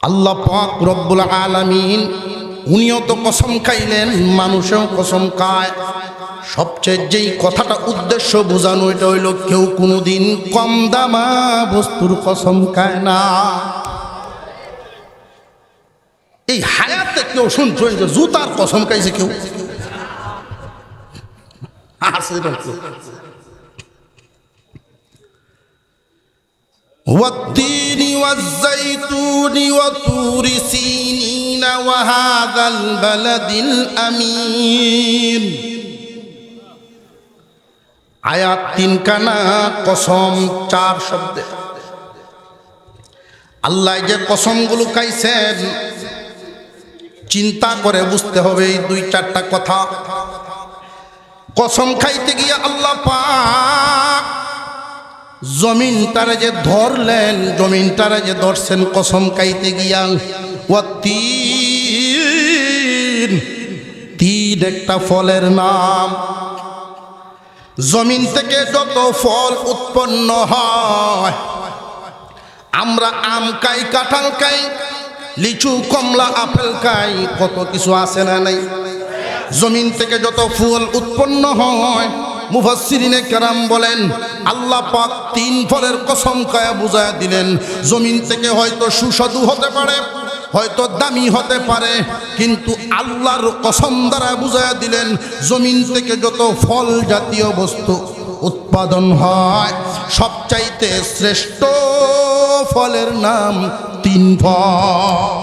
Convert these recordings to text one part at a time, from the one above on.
আল্লাহ পাক রব্বুল আলামিন উনিও তো কসম খাইলেন, মানুষেও কসম খায়। সবচেয়ে যেই কথাটা উদ্দেশ্য বোঝানো, এটা হইল কেউ কোনোদিন কম দামা বস্তুর কসম খায় না। এই হায়াতে কেউ শুনছেন যে জুতার কসম খাইছে কেউ আছে? والتين والزيتون وطور سينين وهذا البلد الأمين। আয়াত তিনখানা, কসম চার শব্দে। আল্লাহ যে কসমগুলো খাইছেন চিন্তা করে বুঝতে হবে এই দুই চারটা কথা। কসম খাইতে গিয়ে আল্লাহ পাক জমিনটারে যে ধরলেন, জমিনটারে যে ধরছেন কসম খাইতে গিয়া। তিন, তিন একটা ফলের নাম। জমিন থেকে যত ফল উৎপন্ন হয়, আমরা আম খাই, কাঁঠাল খাই, লিচু, কমলা, আপেল খাই, কত কিছু আছে না নাই? জমিন থেকে যত ফল উৎপন্ন হয়, মুফাসসিরিনে কেরাম বলেন আল্লাহ পাক তিন ফলের কসম খায়া বুঝায়া দিলেন। জমিন থেকে হয়তো সুস্বাদু হতে পারে, হয়তো দামি হতে পারে, কিন্তু আল্লাহর কসম দ্বারা বুঝায়া দিলেন জমিন থেকে যত ফল জাতীয় বস্তু উৎপাদন হয়, সবচাইতে শ্রেষ্ঠ ফলের নাম তিন ফল।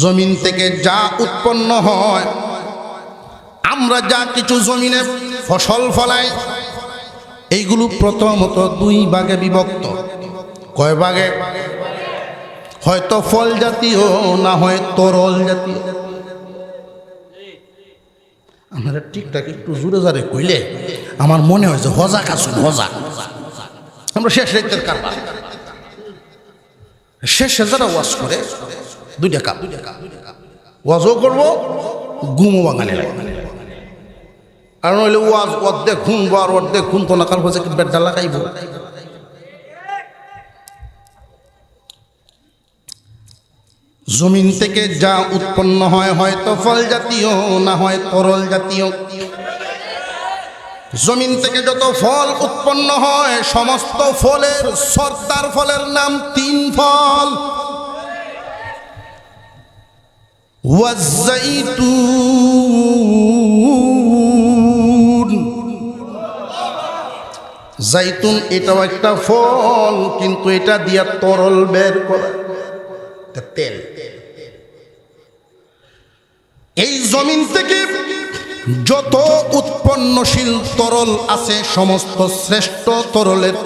জমিন থেকে যা উৎপন্ন হয়, আমরা যা কিছু জমিনে ফসল ফলাই, এইগুলো প্রথমত দুই ভাগে বিভক্ত। কয় ভাগে? হয়তো ফল জাতীয়, না হয় তরল জাতীয়। আমরা ঠিকঠাক একটু জোরে জোরে কইলে আমার মনে হয় যে হজা খাসুন, হজা। আমরা শেষ রাতের কারবার, শেষে যারা ওয়াজ করে দুইটা কাপ, ওয়াজও করবো, ঘুমও বাঙালি লাগে। কারণ হইলে ওয়াজ অর্ধেক ঘুমবো আর অর্ধেক ঘুমতো না, কারণ হচ্ছে বেডটা লাগাইব। জমিন থেকে যা উৎপন্ন হয়, হয়তো ফল জাতীয়, না হয় তরল জাতীয়। জমিন থেকে যত ফল উৎপন্ন হয়, সমস্ত ফলের সর্দার ফলের নাম তিন ফল। ওয়াজ্জাইতুন, জাইতুন এটাও একটা ফল, কিন্তু এটা দিয়া তরল বের করা, তেল। এই জমিন থেকে যত উৎপন্নশীল তরল আছে, সমস্ত শ্রেষ্ঠ তরলের,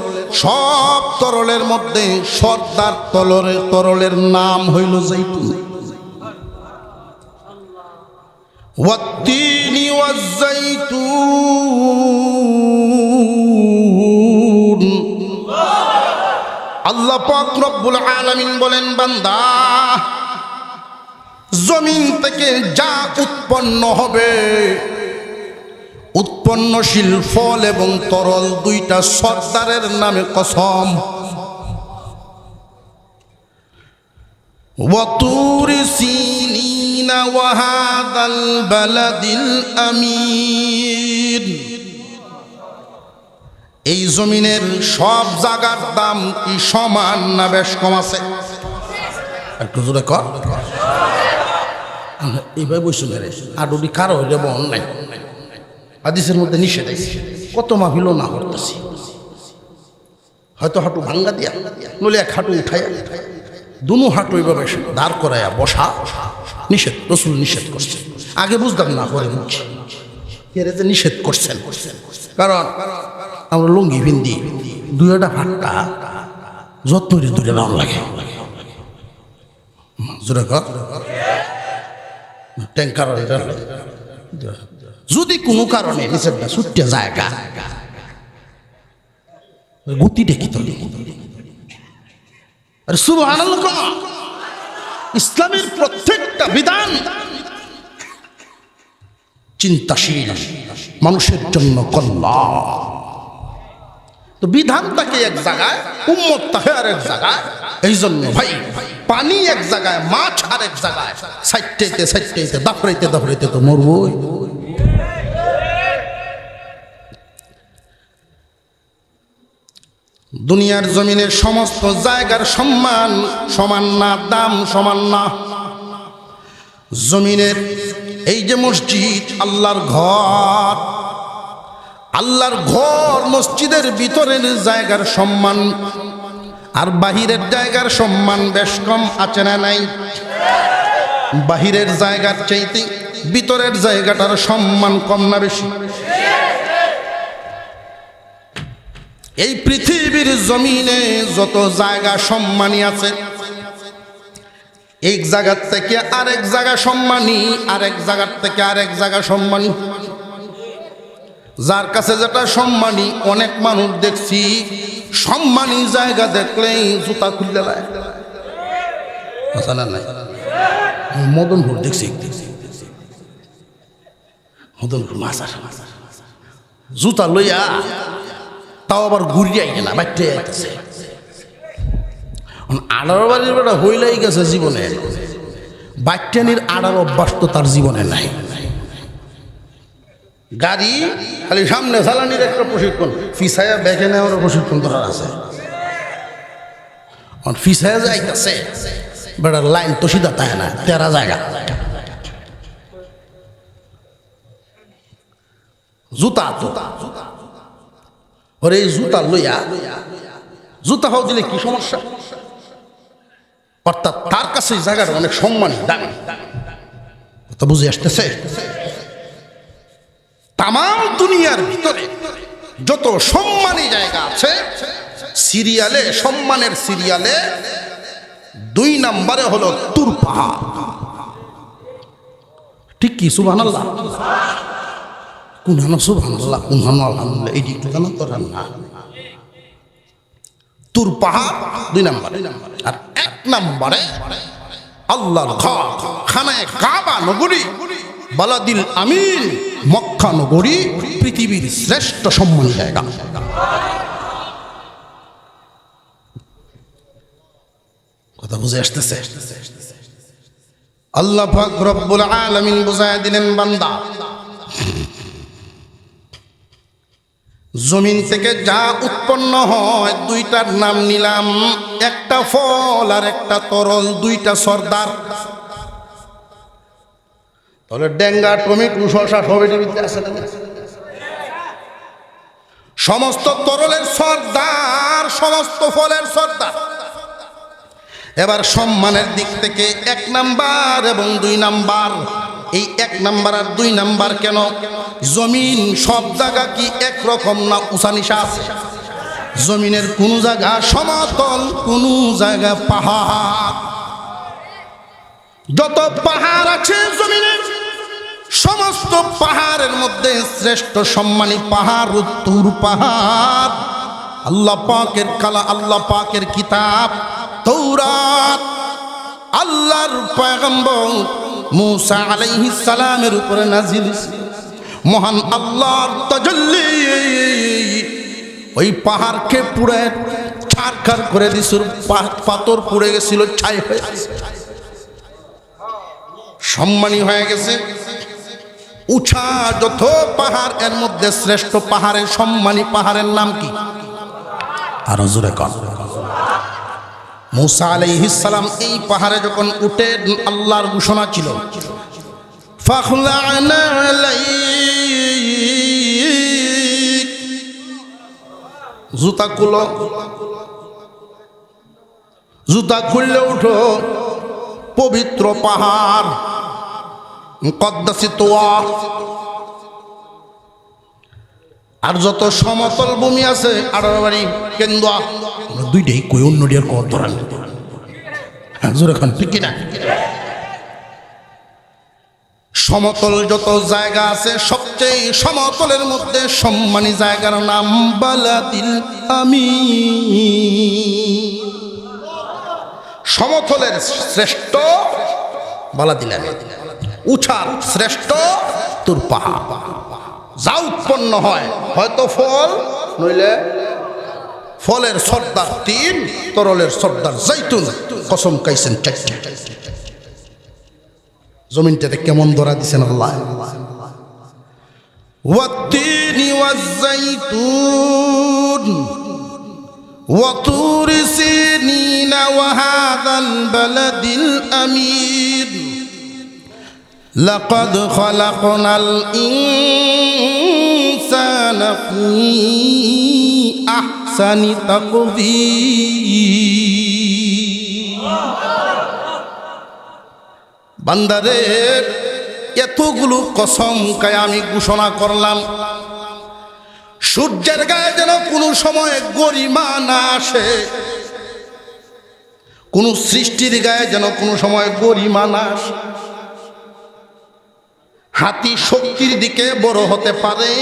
সব তরলের মধ্যে সর্দার তরলের নাম হইল জাইতুন। ওয়াত্তিনি ওয়াজ্জাইতুন। আল্লাহ পাক রব্বুল আলামিন বলেন, বান্দা জমিন থেকে যা উৎপন্ন হবে, উৎপন্নশীল ফল এবং তরল দুইটা সর্দারের নামে কসম। ওয়াতুরি সিনিনা ওয়া হাযাল বালাদিল আমিন। এই জমিনের সব জায়গার দাম কি সমান না বেশ কম আছে? একটু জোরে কর। এইভাবে বসে মেরে আডুডি কারো হইলে বল নাই, হাদিসের মধ্যে নিষেধ আছে। কত মাহফিল না করতেছি, হয়তো হাঁটু ভাঙ্গা দিয়া, নইলে এক হাঁটু উঠাইয়া, দুনো হাঁটু এইভাবে দাঁড় করাইয়া বসা নিষেধ। রাসূল নিষেধ করছেন। আগে বুঝতাম না, পরে মুখে এরা যে নিষেধ করছেন। কারণ আমরা লুঙ্গি বিন্দি দুইটা ফাটটা যত্ন দুইটা নাম লাগে। জোরে কর। ট্যাঙ্কার যদি কোনো কারণে নিষেধটা ছুটতে জায়গা গতি দেখি তো সুবহানাল্লাহ। ইসলামের প্রত্যেকটা বিধান চিন্তাশীল, মানুষের জন্য কল্যাণ। তো বিধান থাকে এক জায়গায়, উম্মত থাকে আর এক জায়গায়। এই জন্য ভাই পানি এক জায়গায়, মাছ আর এক জায়গায়, সাইটটাইতে সাইটটাইতে দাফরাইতে দাফরাইতে তো মরবই। দুনিয়ার জমিনের সমস্ত জায়গার সম্মান সমান না, দাম সমান না। জমিনের এই যে মসজিদ, আল্লাহর ঘর, আল্লাহর ঘর মসজিদের ভিতরের জায়গার সম্মান আর বাহিরের জায়গার সম্মান বেশ কম, আছে না নাই? বাহিরের জায়গার চাইতে ভিতরের জায়গাটার সম্মান কম না বেশি? এই পৃথিবীর জমিনে যত জায়গা সম্মানী আছে, এক জায়গার থেকে আরেক জায়গা সম্মানী, আরেক জায়গার থেকে আরেক জায়গা সম্মানী। যার কাছে যেটা সম্মানী, অনেক মানুষ দেখছি সম্মানী জায়গা দেখলেই জুতা খুললে লাগে। মদনপুর দেখছি, মদনপুর মাছ জুতা লইয়া, তাও আবার ঘুরিয়াই না, বাচ্চা যাইতেছে। আড়ার বাড়ির বেটা হইলাই গেছে জীবনে, বাচ্চানির আড়ার অভ্যাস তো তার জীবনে নাই। গাড়ি খালি সামনে চালানির একটা প্রশিক্ষণ, ফিসায়া ব্যাগে নেওয়ার প্রশিক্ষণ ধরার আছে। ফিসায়া যাইতেছে বেটার লাইন তো সিধা তাই না, তেরা জায়গা। জুতা জুতা ওরে জুতা লইয়া, জুতা হাও দিলে কি সমস্যা? অর্থাৎ তার কাছে জায়গাটা অনেক সম্মানী, দামি। কথা বুঝে আসতেছে? তাম দুনিয়ার ভিতরে যত সম্মানী জায়গা আছে, সিরিয়ালে, সম্মানের সিরিয়ালে 2 নম্বরে হলো তুর পাহাড়। ঠিক কি? সুবহানাল্লাহ, কুনহানো সুবহানাল্লাহ, কুনহানো আলহামদুলিল্লাহ, এই দিকটা জানা তো না। তুর পাহাড় 2 নম্বরে, আর 1 নম্বরে আল্লাহর ঘর, খানায়ে কাবা নগরী, বালাদিল আমিন, মক্কা নগরী, পৃথিবীর শ্রেষ্ঠ সম্মানী জায়গা। কথা বুঝে আসতেছে? আল্লাহ পাক রব্বুল আলামিন বুঝায় দিলেন, বান্দা জমিন থেকে যা উৎপন্ন হয় 2টার নাম নিলাম, একটা ফল আর একটা তরল, 2টা সর্দার। তাহলে ডেঙ্গা, টমেটো, শসা সবই আছে না? সমস্ত তরলের সর্দার, সমস্ত ফলের সর্দার। এবার সম্মানের দিক থেকে 1 নাম্বার এবং 2 নাম্বার। এই 1 নাম্বার আর 2 নাম্বার কেন? জমিন সব জায়গা কি একরকম না? উঁচা নিচা আছে। জমিনের কোন জায়গা সমতল, কোন জায়গা পাহাড়। যত পাহাড় আছে জমিনের, সমস্ত পাহাড়ের মধ্যে শ্রেষ্ঠ সম্মানী পাহাড় তুর পাহাড়। আল্লাহ পাকের কালা, আল্লাহ পাকের কিতাব তাওরাত, আল্লাহর পয়গম্বর মুসা আলাইহিস সালামের উপরে নাজিল। মহান আল্লাহর তাজাল্লি ওই পাহাড়কে পুড়ে ছারখার করে দিছিল, পাথর পুড়ে গেছিল, ছাই হয়ে সম্মানী হয়ে গেছে। উঁচা যত পাহাড়, এর মধ্যে শ্রেষ্ঠ পাহাড়ের সম্মানী পাহাড়ের নাম কি? আরো জোরে কর। মুসা আলাইহিস সালাম এই পাহাড়ে যখন উঠে, আল্লাহর ঘোষণা ছিল, ফাখলা'না আলাইক, জুতা খুলো, জুতা খুললে উঠো, পবিত্র পাহাড়, মুকদ্দাসিত ওয়া। আর যত সমতল ভূমি আছে, আড়াবাড়ি, কেন্দুয়া, 2টাই কই, অন্য ডিয়ার কর ধরান জোরে খান, ঠিক কিনা? সমতল যত জায়গা আছে, সবচেয়ে সমতলের মধ্যে সম্মানী জায়গার নাম বালাদিল আমিন। সমতলের শ্রেষ্ঠ বালাদিল আমিন, উঁচার শ্রেষ্ঠ তুর পাহাড়। যা উৎপন্ন হয়, হয়তো ফল নইলে ফলের সর্দার তিন, তরলের সর্দার জাইতুন, কসম খাইছেন চারটি। জমিনটাতে কেমন ধরা দিছেন আল্লাহ। ওয়াত্তিনি ওয়াজ্জাইতুন ওয়া তুরি সিনিনা ওয়া হাযাল বালাদিল আমিন লাকাদ খালাকনাল ইনসানা ফি আহসানি তাকবীর। বান্দারে এতগুলো কসম খায় আমি ঘোষণা করলাম, সূর্যের গায়ে যেন কোনো সময় গরিমা না আসে, কোন সৃষ্টির গায়ে যেন কোনো সময় গরিমা না আসে। হাতি শক্তির দিকে বড় হতে পারে,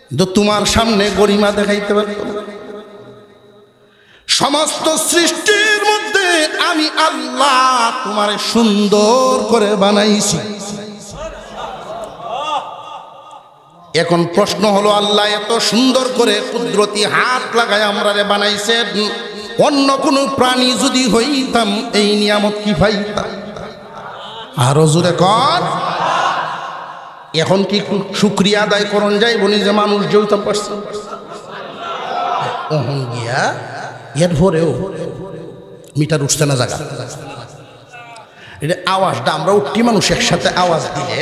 কিন্তু তোমার সামনে গরিমা দেখাইতে পারত না। সমস্ত সৃষ্টির মধ্যে আমি আল্লাহ তোমারে সুন্দর করে বানাইছি। এখন প্রশ্ন হলো, আল্লাহ এত সুন্দর করে কুদরতি হাত লাগায় আমরারে বানাইছেন, অন্য কোনো প্রাণী যদি হইতাম এই নিয়ামত কি পাইতাম? আরো জোরে কর। এখন কি শুকরিয়া আদায় করন যাই বলি যে মানুষ যেতে পারছে ওহন গিয়া এরপরেও মিটার উঠছে না জায়গা। এটা আওয়াজটা আমরা উঠি মানুষ একসাথে আওয়াজ দিলে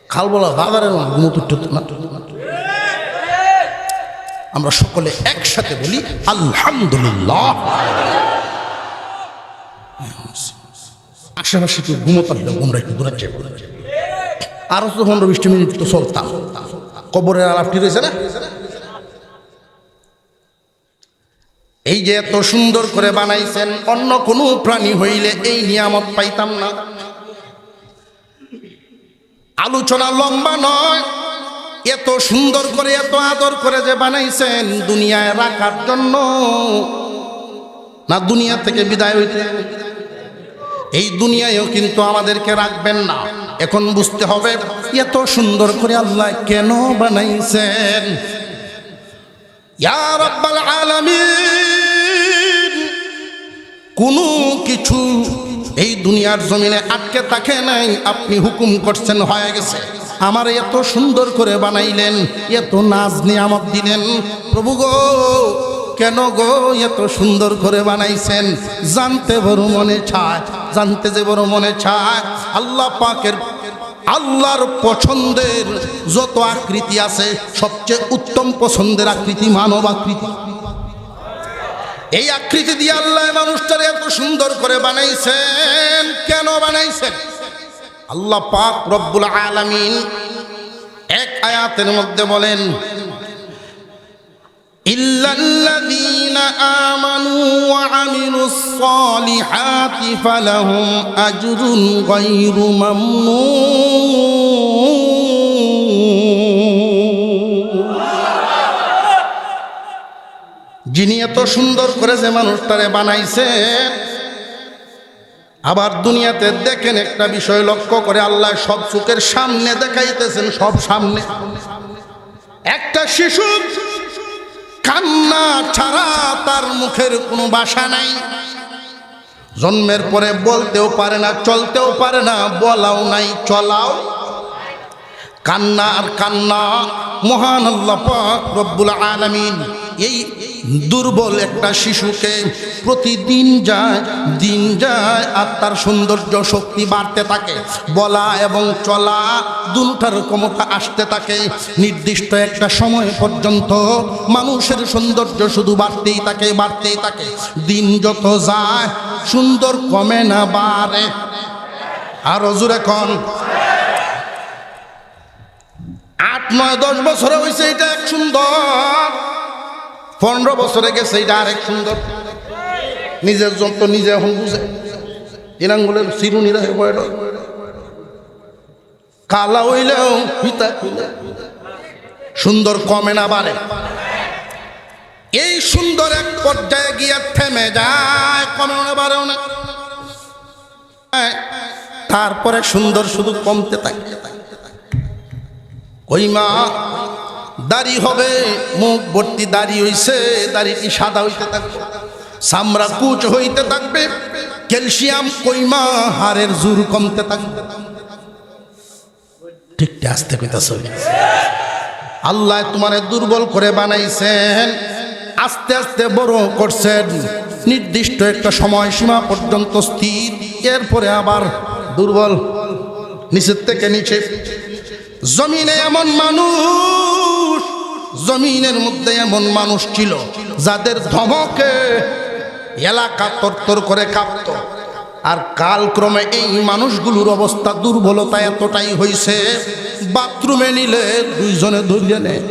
খাল বলা বাজারের মতো না। আমরা সকলে একসাথে বলি আলহামদুলিল্লাহ। আশেপাশে একটু ঘুমোতাম, ঘুমরা একটু দূরে যাবো। আরো তো 15-20 মিনিট তো চলতাম। কবরের আলাপটি রয়েছে না। এই যে এত সুন্দর করে বানাইছেন, অন্য কোনো প্রাণী হইলে এই নিয়ামত পাইতাম না। আলোচনা লম্বা নয়, এত সুন্দর করে এত আদর করে যে বানাইছেন দুনিয়ায় রাখার জন্য না দুনিয়া থেকে বিদায় হইতে। এই দুনিয়ায়ও কিন্তু আমাদেরকে রাখবেন না। এখন বুঝতে হবে এত সুন্দর করে আল্লাহ কেন বানাইছেন। ইয়া রাব্বাল আলামিন, কোনো কিছু এই দুনিয়ার জমিনে আটকে থাকে নাই, আপনি হুকুম করছেন হয়ে গেছে। আমার এত সুন্দর করে বানাইলেন, এত নাজ নিয়ামত দিলেন। প্রভু গো কেন গো এত সুন্দর করে বানাইছেন? জানতে বড় মনে চায়, জানতে যে বড় মনে চায়। আল্লাহ পাকের আল্লাহর পছন্দের যত আকৃতি আছে সবচেয়ে উত্তম পছন্দের আকৃতি মানব আকৃতি। এই আকৃতি দিয়ে আল্লাহ মানুষটারে এত সুন্দর করে বানাইছেন। কেন বানাইছেন? আল্লাহ পাক রব্বুল আলামিন এক আয়াতের মধ্যে বলেন, ইল্লাল্লাযীনা আমানু ওয়া আমিলুস সালিহাতি ফালাহুম আজরুন গায়রু মামনুন। যিনি এত সুন্দর করে যে মানুষটারে বানাইছে, আবার দুনিয়াতে দেখেন একটা বিষয় লক্ষ্য করে আল্লাহ সব চোখের সামনে দেখাইতেছেন, সব সামনে। একটা শিশু কান্না ছাড়া তার মুখের কোনো ভাষা নাই, জন্মের পরে বলতেও পারে না, চলতেও পারে না, বলাও নাই, চলাও। কান্না আর কান্না। মহান আল্লাহ পাক রব্বুল আলামিন এই দুর্বল একটা শিশুকে প্রতিদিন যায়, দিন যায়, আর তার সৌন্দর্য শক্তি বাড়তে থাকে, বলা এবং চলা দুটার ক্ষমতা আসতে থাকে। নির্দিষ্ট একটা সময় পর্যন্ত মানুষের সৌন্দর্য শুধু বাড়তেই থাকে, বাড়তেই থাকে। দিন যত যায় সুন্দর কমে না বাড়ে। আরো জোরে কন। 8, 9, 10 বছরে হয়েছে এটা এক সুন্দর, 15 বছরে গেছে এটা আরেক সুন্দর। নিজের যন্ত্র নিজে এখন বুঝে। ইনাঙ্গুলের চিরুনিরা কালা হইলেও পিতা সুন্দর কমে না বাড়ে। এই সুন্দর এক পর্যায়ে গিয়ে থেমে যায়, কমেও না বাড়েও না। তারপরে সুন্দর শুধু কমতে থাকে। কই মা দাড়ি হবে, মুখ ভর্তি দাড়ি হইছে, দাড়িটি সাদা হইতে থাকবে, চামড়া কুচ হইতে থাকবে, ক্যালসিয়াম কইমা হাড়ের জোর কমতে থাকবে। ঠিক আসতে কইতাছ, আল্লাহ তোমারে দুর্বল করে বানাইছেন, আস্তে আস্তে বড় করছেন, নির্দিষ্ট একটা সময়সীমা পর্যন্ত স্থির, এরপরে আবার দুর্বল, নিচের থেকে নিচে। জমিনে এমন মানুষ, জমিনের মধ্যে এমন মানুষ ছিল যাদের ধমকে এলাকা তরতর করে কাঁপত, আর কালক্রমে এই মানুষগুলোর অবস্থা দুর্বলতা এতটাই হয়েছে, বাথরুমে নিলে দুইজনে ধরিয়ে নেয়।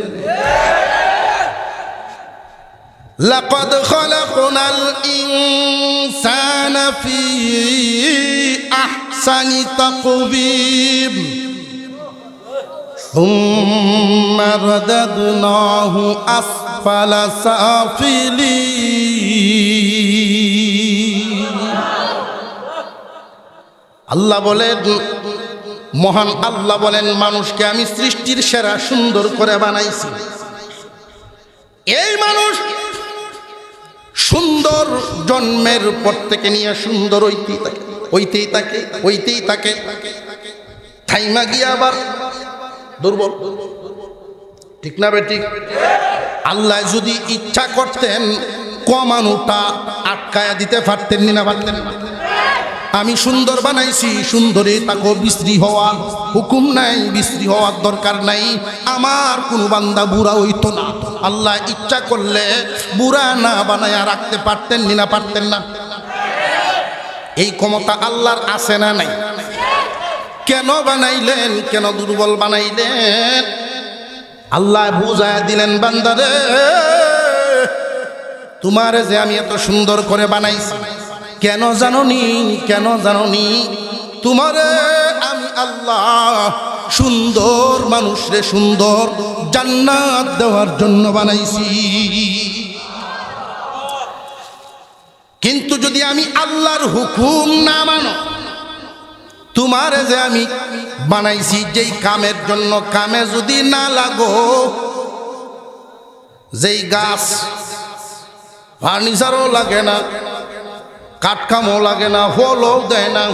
লাকাদ খালাকনাল ইনসানা ফি আহসানি তাকওয়িম সুম্মা রাদাদনাহু আসফালা সাফিলিন। আল্লাহ বলেন, মহান আল্লাহ বলেন, মানুষকে আমি সৃষ্টির সেরা সুন্দর করে বানাইছি। এই মানুষ সুন্দর জন্মের পর থেকে নিয়ে সুন্দর হইতেই থাকে, হইতেই থাকে, হইতেই থাকে, থাইমা গিয়া আবার দুর্বল। ঠিক না বেঠিক? আল্লাহ যদি ইচ্ছা করতেন কমানোটা আটকায়া দিতে পারতেন না, পারতেন না? আমি সুন্দর বানাইছি, সুন্দরী তাকে বিশ্রী হওয়া হুকুম নাই, বিশ্রী হওয়ার দরকার নাই। আমার কোনো বান্দা বুড়া হইতো না, আল্লাহ ইচ্ছা করলে বুড়া না বানায়া রাখতে পারতেন না, পারতেন না? এই ক্ষমতা আল্লাহর আছে না নাই? কেন বানাইলেন, কেন দুর্বল বানাইলেন? আল্লাহ বুঝায়া দিলেন, বান্দারে তোমারে যে আমি এত সুন্দর করে বানাইছি, কেন জানোনি? কেন জানোনি? তোমারে আমি আল্লাহ সুন্দর মানুষরে সুন্দর জান্নাত দেওয়ার জন্য বানাইছি। কিন্তু যদি আমি আল্লাহর হুকুম না মানো, তোমারে যে আমি বানাইছি যেই কামের জন্য, কামে যদি না লাগো, যেই গাছ ফার্নিচারও লাগে না, কাঠকামও লাগে না, ফলও দেয় না,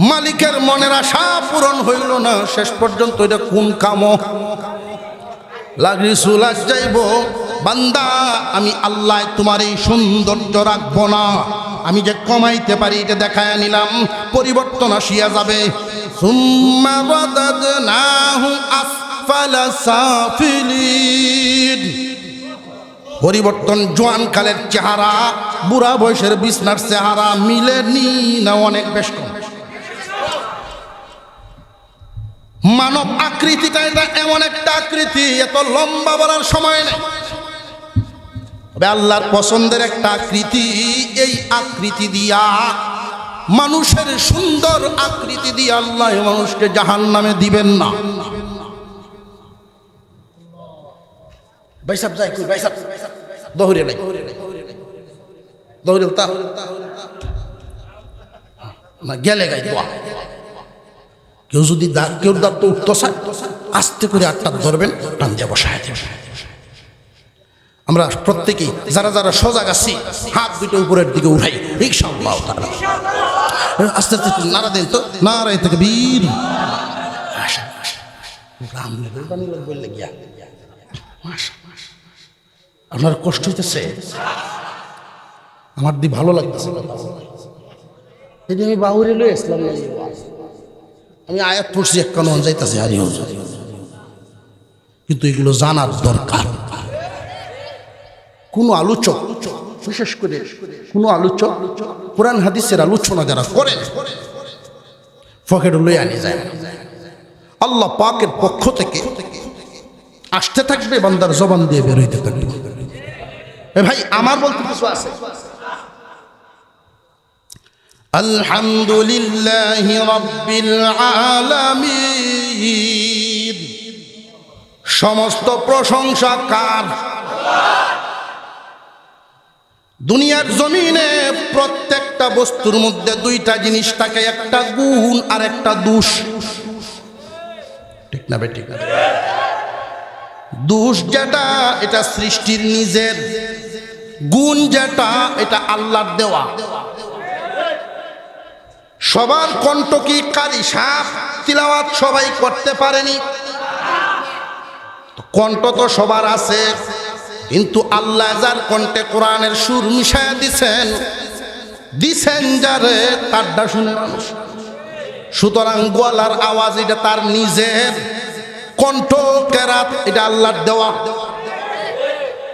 মালিকের মনের আশা পূরণ হইল না, শেষ পর্যন্ত এটা কোন কামও লাগি চুলাস যাইব। বান্দা আমি আল্লাহ তোমার এই সৌন্দর্য রাখবো না, আমি যে কমাইতে পারি এটা দেখায় নিলাম, পরিবর্তন আসিয়া যাবে। সুম্মা রাদাদনাহু আসফালা সাফিলিন। পরিবর্তন জোয়ান কালের চেহারা বুড়া বয়সের বিছনার চেহারা মিলেনি না, অনেক বেশ কম। মানব আকৃতিটা এটা এমন একটা আকৃতি, এত লম্বা বলার সময় নেই, তবে আল্লাহর পছন্দের একটা আকৃতি। এই আকৃতি দিয়া, মানুষের সুন্দর আকৃতি দিয়ে আল্লাহ মানুষকে জাহান্নামে দিবেন না। ভাইসাব যাই কই, ভাইসাব দহরে নাই, দহরে তা না গেলে গাই দোয়া। কেউ যদি কেউ দাঁত তো উঠতো চায়, আস্তে করে আটটা ধরবেন, টান দিয়ে বসায় দেবেন। আমরা প্রত্যেকেই যারা যারা সজাগ আছি, হাত দুটো উপরের দিকে উঠাই, ইনশাআল্লাহ তাআলা আস্তে আস্তে নারা দেন তো, নারায়ে তাকবীর। আপনার কষ্ট হইতেছে, আমার দি ভালো লাগতেছে। যদি আমি বাহুরে লই ইসলাম না, আমি আয়াত পড়ছি এক কারণ যাইতেছে হারি হুজুর, কিন্তু এগুলো জানার দরকার। কোন আলোচক, বিশেষ করে কোন আলোচক কোরআন হাদিসের আলোচনা যারা করে, পকেটে লই আনি যায়, আল্লাহ পাকের পক্ষ থেকে আসতে থাকবে, বান্দার জবান দিয়ে বের হইতে থাকবে। ভাই আমার বলতে কিছু আছে। আলহামদুলিল্লাহি রাব্বিল আলামিন। সমস্ত প্রশংসা কার? দুনিয়ার জমিনে প্রত্যেকটা বস্তুর মধ্যে দুইটা জিনিস থাকে, একটা গুণ আর একটা দোষ। ঠিক না ভাই? ঠিক না? দোষ যেটা এটা সৃষ্টির নিজের, গুণ যেটা এটা আল্লাহর দেওয়া। সবার কণ্ঠ কি কারি সাপ তিলাওয়াত সবাই করতে পারেনি, কণ্ঠ তো সবার আছে, কিন্তু আল্লাহ যার কণ্ঠে কোরআনের সুর মিশায়া দিছেন যারে তারটা শুনে মানুষ। সুতরাং গলার আওয়াজ এটা তার নিজের, কণ্ঠ কেরাত এটা আল্লাহর দেওয়া,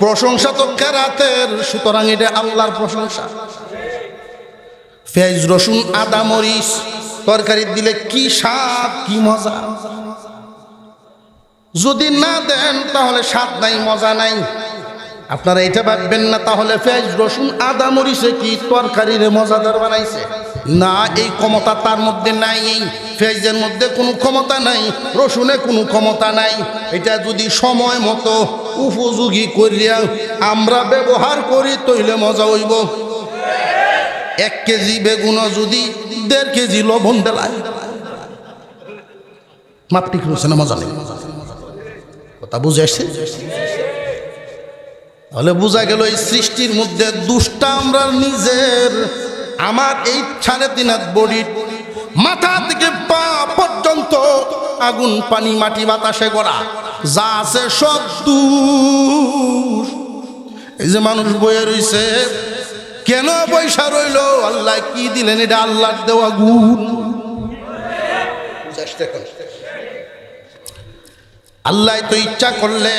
প্রশংসা তো কেরাতের, সুতরাং এটা আল্লাহর প্রশংসা। পেঁয়াজ রসুন আদা মরিচ তরকারি দিলে কি স্বাদ কি মজা, যদি না দেন তাহলে স্বাদ নাই মজা নাই। আপনারা এটা ভাববেন না তাহলে পেঁয়াজ রসুন আদা মরিচে কি তরকারির মজাদার বানাইছে, না, এই ক্ষমতা তার মধ্যে নাই। এই পেঁয়াজের মধ্যে কোনো ক্ষমতা নাই, রসুনে কোনো ক্ষমতা নাই। এটা যদি সময় মতো উপযোগী করিয়া আমরা ব্যবহার করি তইলে মজা হইব। 1 কেজি বেগুন যদি 1.5 কেজি লবণ দেলায় মাপ ঠিক রয়েছে না, মজা নেই। কথা বুঝে আসছে? তাহলে বোঝা গেল এই সৃষ্টির মধ্যে দুষ্টা আমরা নিজের। আমার এই 3.5 হাত বডি, মাথা থেকে পা পর্যন্ত আগুন পানি মাটি বাতাসে গড়া, যা আছে সব দোষ। এই যে মানুষ বয়ে রইছে, কেন পয়সা রইল, আল্লাহ কি দিলেন, এটা আল্লাহর দেওয়া গুণ। আল্লাহ তো ইচ্ছা করলে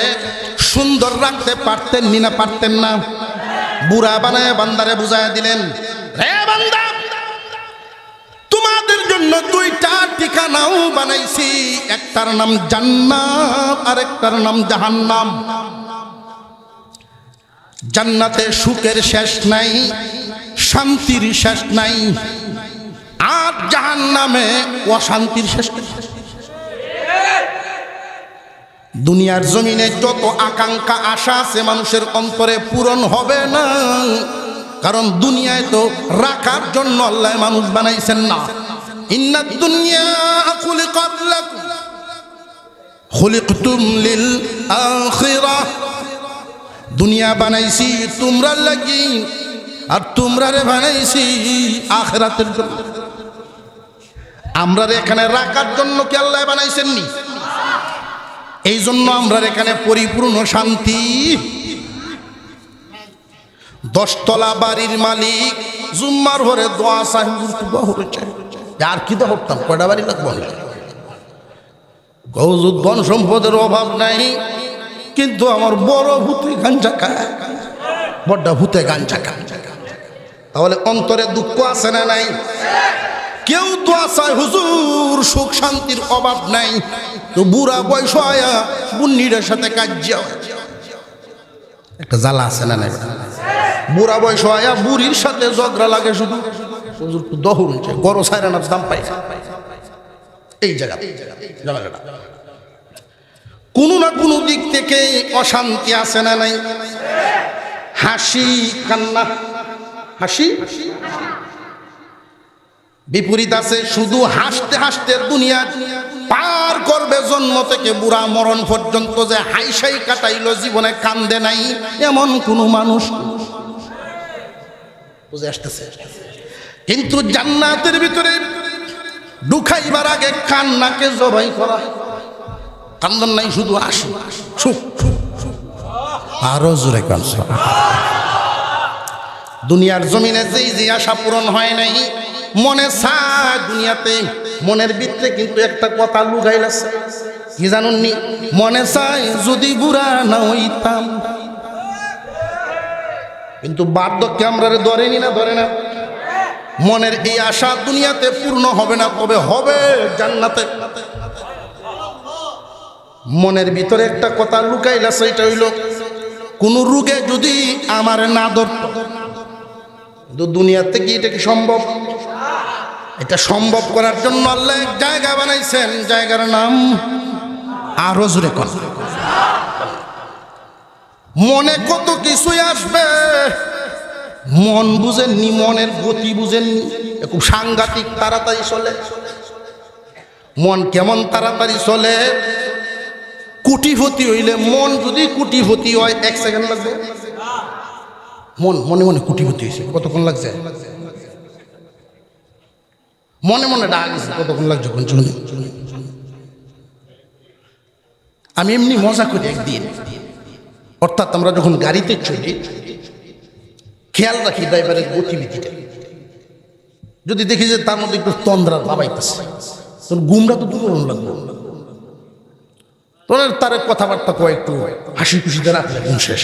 সুন্দর রাখতে পারতেন না, পারতেন না? বুড়া বানায় বান্দারে বুঝায় দিলেন, হে বান্দা, তোমাদের জন্য 2টা ঠিকানাও বানাইছি, একটার নাম জান্নাত আর একটার নাম জাহান্নাম। জান্নাতে সুখের শেষ নাই, শান্তির শেষ নাই, আর জাহান্নামে অশান্তির শেষ নাই। দুনিয়ার জমিনে যত আকাঙ্ক্ষা আশা আছে মানুষের অন্তরে পূরণ হবে না, কারণ দুনিয়ায় তো রাখার জন্য আল্লাহ মানুষ বানাইছেন না। ইন্নাদ দুনিয়া খুলিকাত লাকুম খুলিকতুম লিল আখিরাহ, দুনিয়া বানাইছি তোমরা লাগি, আর তোমরারে বানাইছি আখিরাতের জন্য। আমরা এখানে রাখার জন্য কি আল্লাহ বানাইছেন নি? এই জন্য আমরা এখানে পরিপূর্ণ শান্তি। 10 তলা বাড়ির মালিক জুম্মার ভরে দোয়া চাই, আর কি তো হতাম, কয়টা বাড়ি লাগবো? গৌজুদ বন সম্পদের অভাব নাই, কিন্তু আমার বড় ভূতে গাঞ্জা খায়, বড় ভূতে গাঞ্জা খায়। তাহলে অন্তরে দুঃখ আছে না নাই? কেউ দোয়া চায়, হুজুর সুখ শান্তির অভাব নাই, তো বুড়া বয়স আয়া বুন্নির সাথে কাজিয়া, একটা জ্বালা আছে না নাই? বুড়া বয়স আয়া বুড়ির সাথে ঝগড়া লাগে, শুধু হুজুর তো দহন গরো সাইরা না দাম পাই। এই জায়গা কোনো না কোনো দিক থেকে অশান্তি আছে না নাই? হাসি কান্না, হাসি বিপরীত আছে, শুধু হাসতে হাসতে দুনিয়া পার করবে, জন্ম থেকে বুড়া মরণ পর্যন্ত যে হাইসাই কাটাইলো, জীবনে কান্দে নাই, এমন কোন মানুষ বুঝে আসতেছে। কিন্তু জান্নাতের ভিতরে ঢুকাইবার আগে কান্নাকে জবাই করা, কান্দন নাই, শুধু আসু সুখ, আরো জোরে কাঁদছে। দুনিয়ার জমিনে যেই যে আশা পূরণ হয় নাই, মনে চায় দুনিয়াতে, মনের ভিতরে কিন্তু একটা কথা লুকাইল আছে, কি জানুননি? মনে চায় যদি বুড়া না হইতাম, কিন্তু বার্ধক্যে আমরা ধরেনি না, ধরে না। মনের এই আশা দুনিয়াতে পূর্ণ হবে না, তবে হবে জান্নাতে। মনের ভিতরে একটা কথা লুকাইল আছে, এটা হইল কোন রোগে যদি আমার না ধরত, কিন্তু দুনিয়াতে কি এটা কি সম্ভব? এটা সম্ভব করার জন্য আল্লাহ এক জায়গা বানাইছেন, জায়গার নাম আরো জোরে কোন। মনে কত কিছুই আসবে, মন বুঝেননি, মনের গতি বুঝেননি, খুব সাংঘাতিক তাড়াতাড়ি চলে। মন কেমন তাড়াতাড়ি চলে, কুটিপতি হইলে মন যদি কুটিপতি হয় 1 সেকেন্ড লাগবে? মন মনে মনে কুটিপতি হয়েছে কতক্ষণ লাগছে? মনে মনে ডাক গেছে কতক্ষণ লাগছে? আমি এমনি মজা করি একদিন, অর্থাৎ আমরা যখন গাড়িতে চলি খেয়াল রাখি ড্রাইভারের গতিবিধিটা, যদি দেখি যে তার মধ্যে একটু তন্দ্রা বাবাইতেছে তখন গুমরা তো দূর লাগবে, তখন তার কথাবার্তা কয় একটু হাসি খুশিতে রাখলে ঘুম শেষ।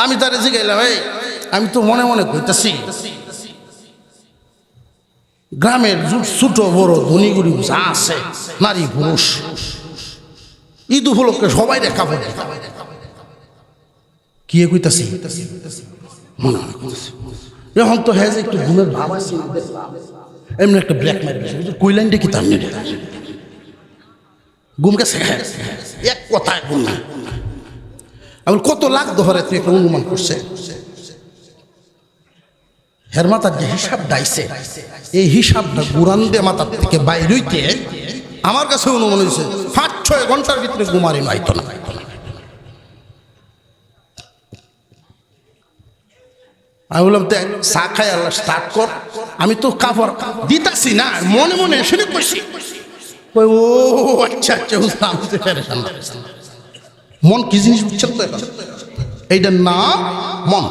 আমি তারে জিগাইলাম, এই আমি তো মনে মনে কইতাছি গ্রামের ছোট বড় ধনী গরিব যা আছে নারী পুরুষ ঈদ উপলক্ষে সবাই দেখা পাবে, কি কইতাছি মনে মনে কইতাছি। এখন তো হ্যাঁ একটু ঘুমের ভাব আছে, এমনি একটা ব্ল্যাক মারি কইলাইনটা কি তার নেই ঘুম গেছে এক কথায় ঘুম না। আমি কত লাখ ধরে তুই একটা অনুমান করছে, হের মাথার যে হিসাব ডাইছে এই হিসাবটা গুরান দিয়ে মাথার থেকে বাইর হইতে আমার কাছে অনুমান হয়েছে 5-6 ঘন্টার ভিতরে ঘুমারি নাইতো না। আমি বললাম তো চা খাই আল্লাহ স্টার্ট কর, আমি তো কাপড় দিতাছি না মনে মনে শুনে কইছি। ও আচ্ছা আচ্ছা বুঝলাম, মন কি জিনিস বুঝছেন তো? এইটার নাম মন।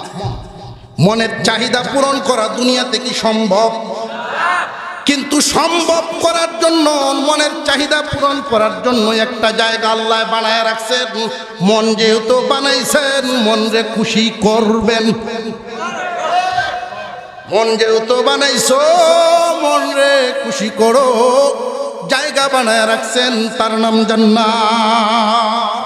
মনের চাহিদা পূরণ করা দুনিয়াতে কি সম্ভব? কিন্তু সম্ভব করার জন্য, মনের চাহিদা পূরণ করার জন্য একটা জায়গা আল্লাহ বানায় রাখছেন। মন যেহেতু বানাইছেন মন রে খুশি করবেন, মন যেহেতু বানাইছো মন রে খুশি করো, জায়গা বানায় রাখছেন তার নাম জান্নাত।